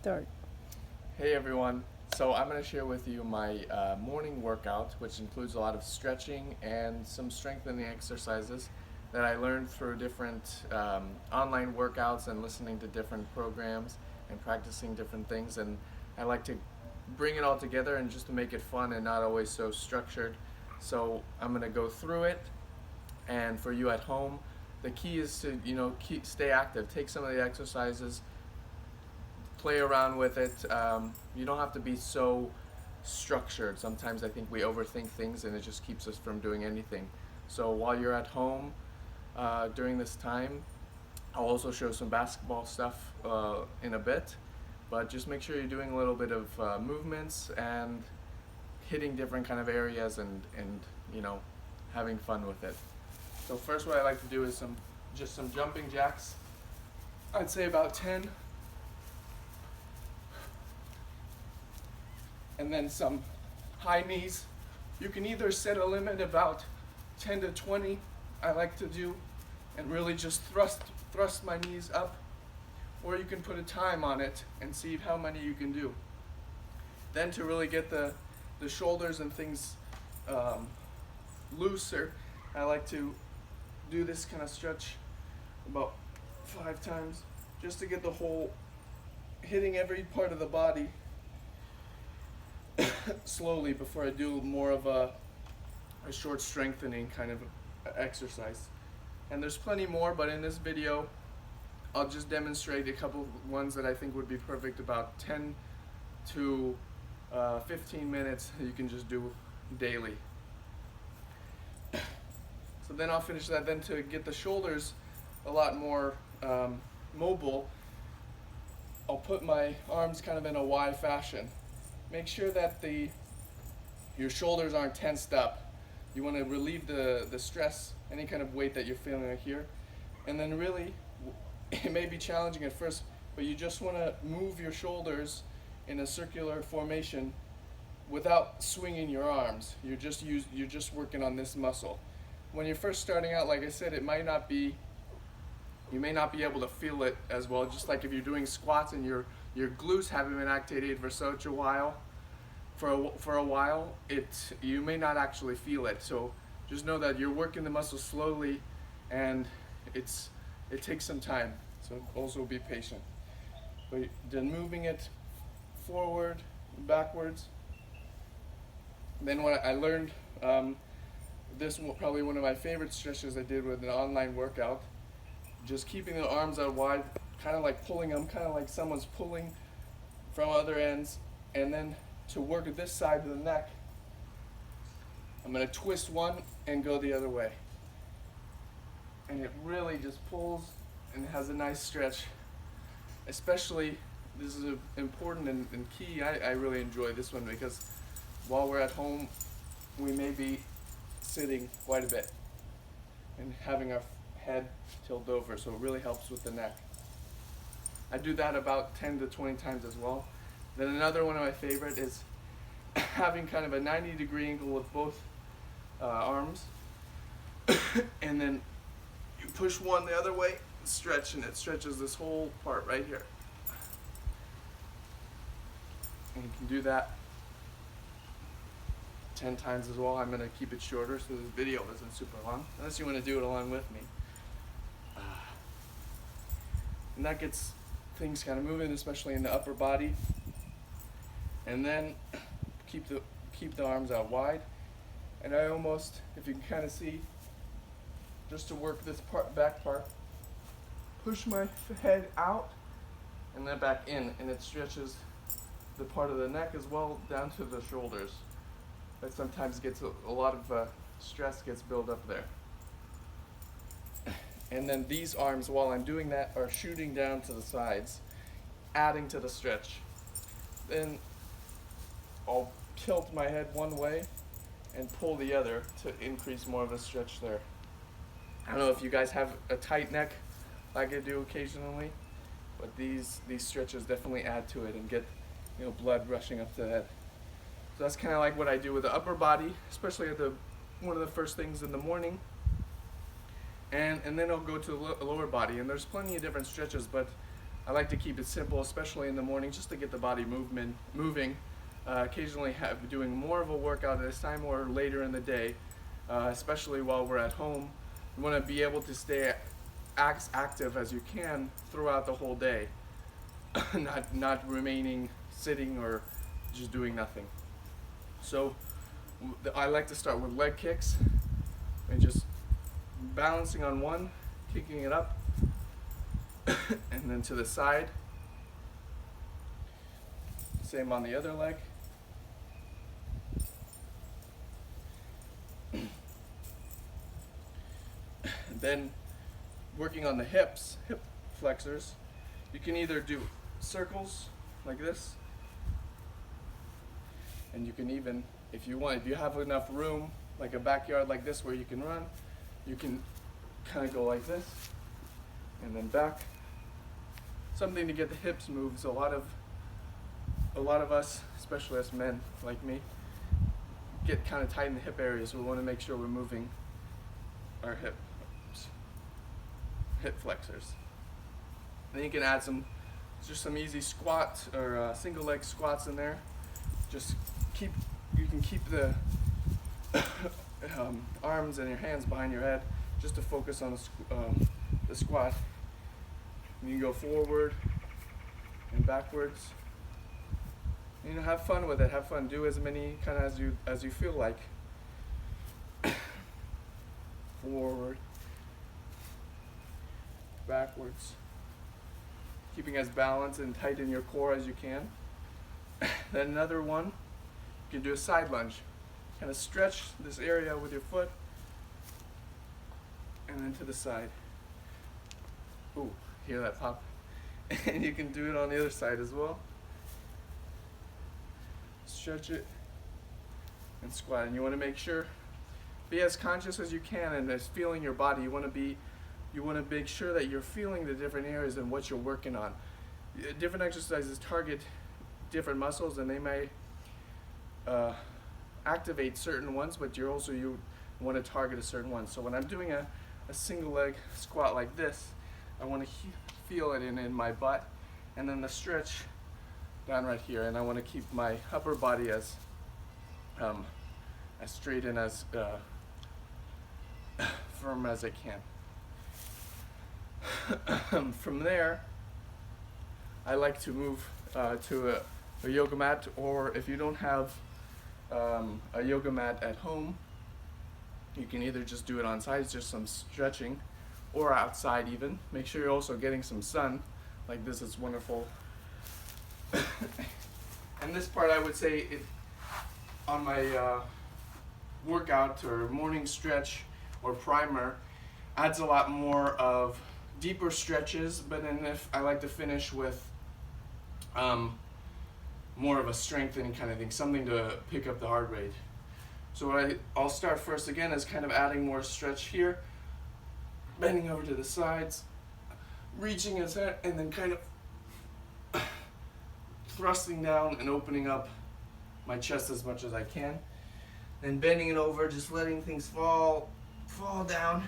Start. Hey everyone, so I'm going to share with you my morning workout, which includes a lot of stretching and some strengthening exercises that I learned through different online workouts and listening to different programs and practicing different things. And I like to bring it all together and just to make it fun and not always so structured. So I'm going to go through it, and for you at home, the key is to stay active, take some of the exercises, play around with it. You don't have to be so structured. Sometimes I think we overthink things and it just keeps us from doing anything. So while you're at home during this time, I'll also show some basketball stuff in a bit. But just make sure you're doing a little bit of movements and hitting different kind of areas and having fun with it. So first, what I like to do is some jumping jacks. I'd say about 10, and then some high knees. You can either set a limit about 10 to 20, I like to do, and really just thrust my knees up, or you can put a time on it and see how many you can do. Then to really get the shoulders and things looser, I like to do this kind of stretch about 5 times, just to get the whole, hitting every part of the body slowly before I do more of a short strengthening kind of exercise. And there's plenty more, but in this video I'll just demonstrate a couple ones that I think would be perfect, about 10 to 15 minutes you can just do daily. So then I'll finish that. Then to get the shoulders a lot more mobile, I'll put my arms kind of in a Y fashion. Make sure that your shoulders aren't tensed up. You want to relieve the stress, any kind of weight that you're feeling right here. And then really, it may be challenging at first, but you just want to move your shoulders in a circular formation without swinging your arms. You're just working on this muscle. When you're first starting out, like I said, you may not be able to feel it as well. Just like if you're doing squats and your glutes haven't been activated for such a while, you may not actually feel it. So just know that you're working the muscle slowly, and it takes some time. So also be patient. But then moving it forward, backwards. Then what I learned, this was probably one of my favorite stretches I did with an online workout. Just keeping the arms out wide, kind of like pulling them, kind of like someone's pulling from other ends. And then to work at this side of the neck, I'm going to twist one and go the other way. And it really just pulls and has a nice stretch. Especially, this is important and key. I really enjoy this one because while we're at home, we may be sitting quite a bit and having our head tilt over, so it really helps with the neck. I do that about 10 to 20 times as well. Then another one of my favorite is having kind of a 90-degree angle with both arms, and then you push one the other way, stretch, and it stretches this whole part right here. And you can do that 10 times as well. I'm going to keep it shorter so this video isn't super long, unless you want to do it along with me. And that gets things kind of moving, especially in the upper body. And then keep the arms out wide. And I almost, if you can kind of see, just to work this back part, push my head out and then back in, and it stretches the part of the neck as well down to the shoulders. That sometimes gets a lot of stress gets built up there. And then these arms, while I'm doing that, are shooting down to the sides, adding to the stretch. Then I'll tilt my head one way and pull the other to increase more of a stretch there. I don't know if you guys have a tight neck like I do occasionally, but these stretches definitely add to it and get blood rushing up to the head. So that's kind of like what I do with the upper body, especially at one of the first things in the morning. And then I'll go to the lower body, and there's plenty of different stretches, but I like to keep it simple, especially in the morning, just to get the body moving. Occasionally doing more of a workout at this time or later in the day, especially while we're at home. You want to be able to stay as active as you can throughout the whole day, not remaining sitting or just doing nothing. So I like to start with leg kicks and just balancing on one, kicking it up, and then to the side. Same on the other leg. Then working on the hips, hip flexors, you can either do circles like this, and you can even, if you want, if you have enough room, like a backyard like this where you can run, you can kind of go like this and then back. Something to get the hips moved. A lot of us, especially us men like me, get kind of tight in the hip area, so we want to make sure we're moving our hip flexors. Then you can add just some easy squats or single leg squats in there. You can keep the arms and your hands behind your head just to focus on the squat. And you can go forward and backwards. You know, have fun with it. Have fun. Do as many kind of as you feel like. Forward, backwards. Keeping as balanced and tight in your core as you can. Then another one, you can do a side lunge. Kind of stretch this area with your foot, and then to the side. Ooh, hear that pop? And you can do it on the other side as well. Stretch it and squat. And you want to make sure, be as conscious as you can and as feeling your body. You want to make sure that you're feeling the different areas and what you're working on. Different exercises target different muscles, and they may activate certain ones, but you want to target a certain one. So when I'm doing a single leg squat like this, I want to feel it in my butt, and then the stretch down right here, and I want to keep my upper body as straight and as firm as I can. From there, I like to move to a yoga mat, or if you don't have a yoga mat at home, you can either just do it on site, just some stretching, or outside even. Make sure you're also getting some sun. Like this is wonderful. And this part, I would say, on my workout or morning stretch or primer, adds a lot more of deeper stretches, but then if I like to finish with more of a strengthening kind of thing, something to pick up the heart rate. So I'll start first again as kind of adding more stretch here, bending over to the sides, reaching his head, and then kind of thrusting down and opening up my chest as much as I can. Then bending it over, just letting things fall down,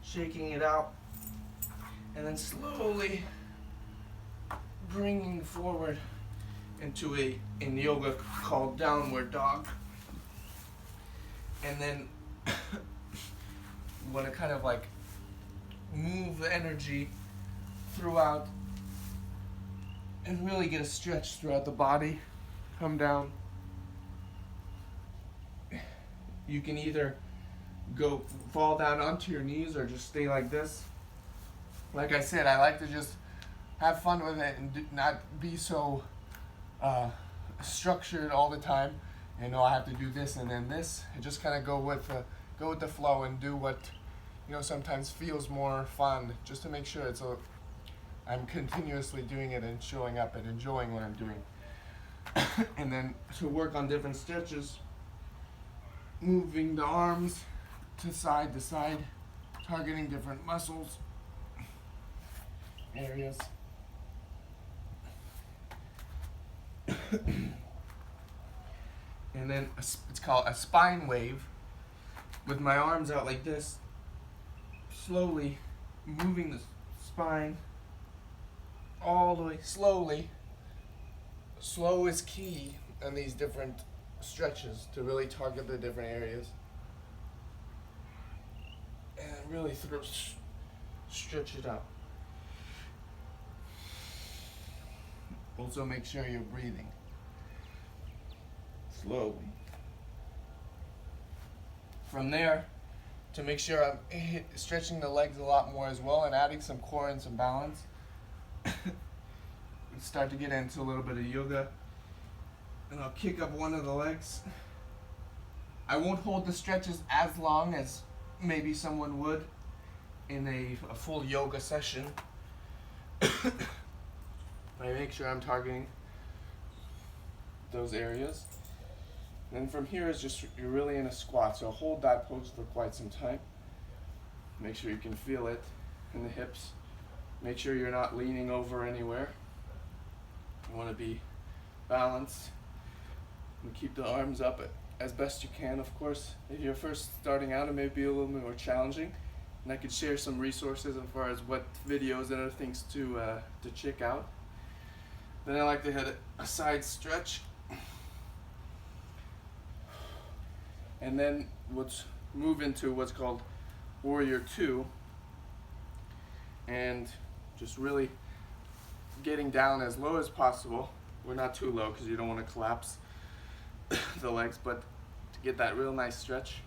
shaking it out, and then slowly bringing forward into in yoga called downward dog. And then you want to kind of like move the energy throughout and really get a stretch throughout the body. Come down. You can either fall down onto your knees or just stay like this. Like I said, I like to just have fun with it and not be so structured all the time. You know, I have to do this and then this. And just kind of go with the flow and do what, you know, sometimes feels more fun. Just to make sure I'm continuously doing it and showing up and enjoying what I'm doing. And then to work on different stretches, moving the arms to side, targeting different muscles, areas. And then it's called a spine wave, with my arms out like this, slowly moving the spine all the way slowly. Slow is key in these different stretches to really target the different areas. And really stretch it out. Also make sure you're breathing slowly. From there, to make sure I'm stretching the legs a lot more as well and adding some core and some balance, start to get into a little bit of yoga. And I'll kick up one of the legs. I won't hold the stretches as long as maybe someone would in a full yoga session. I make sure I'm targeting those areas. And from here is just, you're really in a squat, so hold that pose for quite some time. Make sure you can feel it in the hips. Make sure you're not leaning over anywhere. You want to be balanced. And keep the arms up as best you can, of course. If you're first starting out, it may be a little bit more challenging. And I could share some resources as far as what videos and other things to check out. Then I like to hit a side stretch. And then let's move into what's called Warrior 2. And just really getting down as low as possible. We're not too low because you don't want to collapse the legs, but to get that real nice stretch.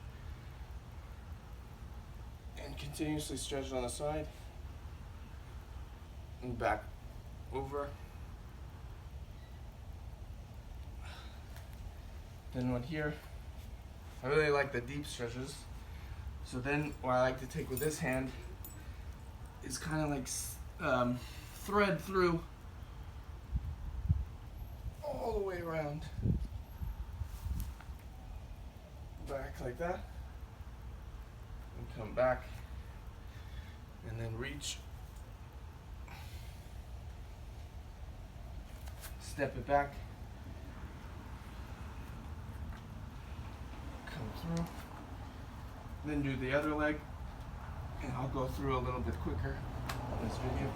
And continuously stretch on the side. And back over. Then one here. I really like the deep stretches. So then what I like to take with this hand is kind of like thread through all the way around. Back like that. And come back. And then reach. Step it back. Through, then do the other leg, and I'll go through a little bit quicker on this video.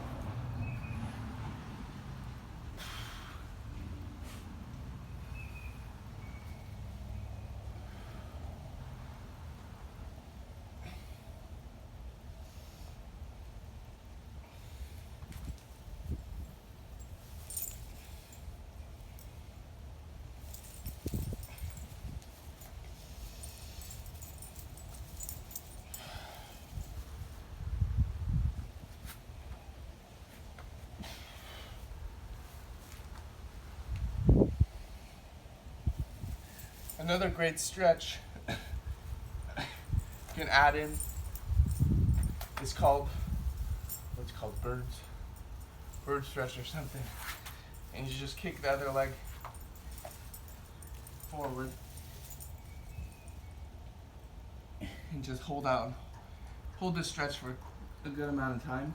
Another great stretch you can add in is called, what's called bird stretch or something. And you just kick the other leg forward and just hold this stretch for a good amount of time.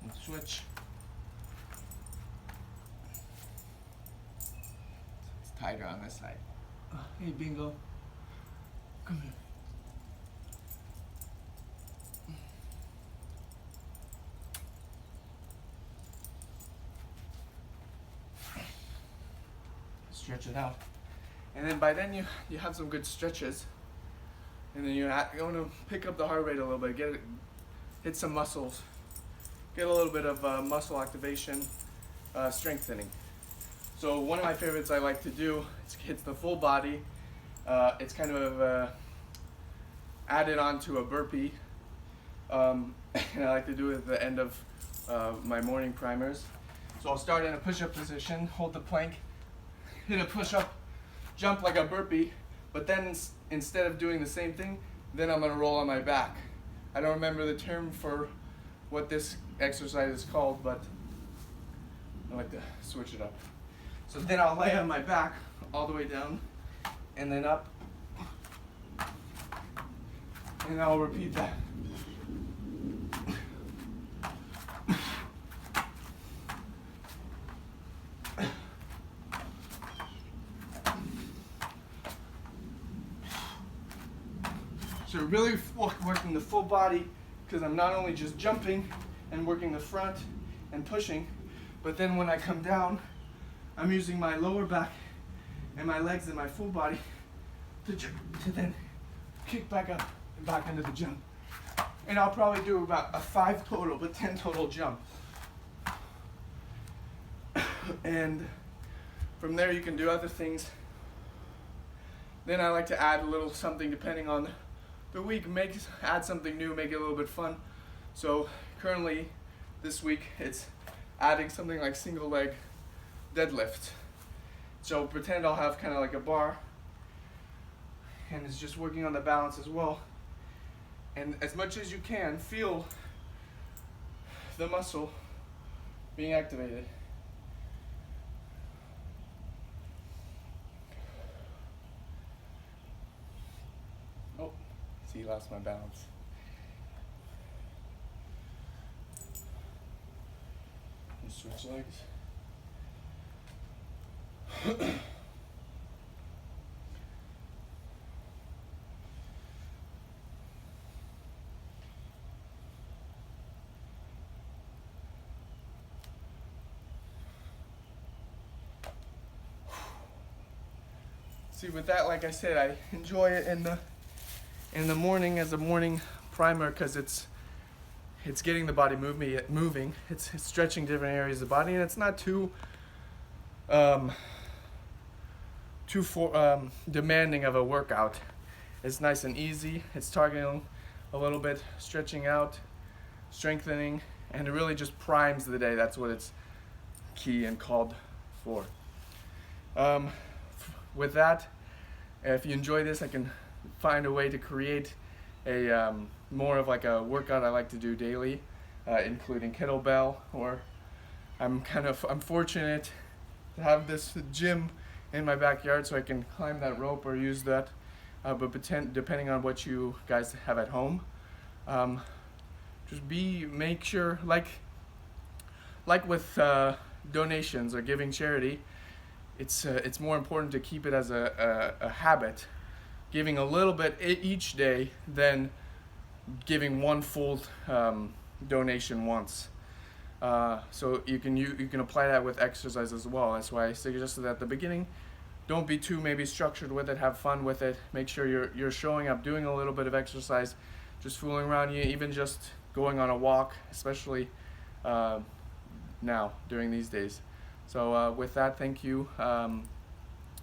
And switch. Tighter on this side. Hey, Bingo. Come here. Stretch it out. And then by then you have some good stretches. And then you want to pick up the heart rate a little bit, hit some muscles, get a little bit of muscle activation, strengthening. So one of my favorites I like to do is hit the full body. It's kind of added on to a burpee. And I like to do it at the end of my morning primers. So I'll start in a push-up position, hold the plank, hit a push-up, jump like a burpee, but then instead of doing the same thing, then I'm gonna roll on my back. I don't remember the term for what this exercise is called, but I like to switch it up. So then I'll lay on my back all the way down and then up. And I'll repeat that. So really working the full body because I'm not only just jumping and working the front and pushing, but then when I come down, I'm using my lower back and my legs and my full body to then kick back up and back into the jump. And I'll probably do about a 5 total, but 10 total jump. And from there you can do other things. Then I like to add a little something depending on the week, add something new, make it a little bit fun. So currently this week it's adding something like single leg deadlift. So pretend I'll have kind of like a bar, and it's just working on the balance as well. And as much as you can, feel the muscle being activated. Oh, see, lost my balance. And switch legs. See, with that, like I said, I enjoy it in the morning as a morning primer, because it's getting the body moving. It's stretching different areas of the body, and it's not too demanding of a workout. It's nice and easy. It's targeting a little bit, stretching out, strengthening, and it really just primes the day. That's what it's key and called for. With that, if you enjoy this, I can find a way to create a more of like a workout I like to do daily, including kettlebell, or I'm fortunate to have this gym in my backyard, so I can climb that rope or use that, but depending on what you guys have at home, make sure, like with donations or giving charity, it's more important to keep it as a habit, giving a little bit each day than giving one full donation once. So you can apply that with exercise as well. That's why I suggested at the beginning, don't be too maybe structured with it, have fun with it. Make sure you're showing up, doing a little bit of exercise, just fooling around, even just going on a walk, especially now during these days. So with that, thank you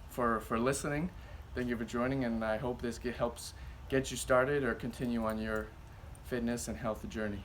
for listening. Thank you for joining, and I hope this helps get you started or continue on your fitness and health journey.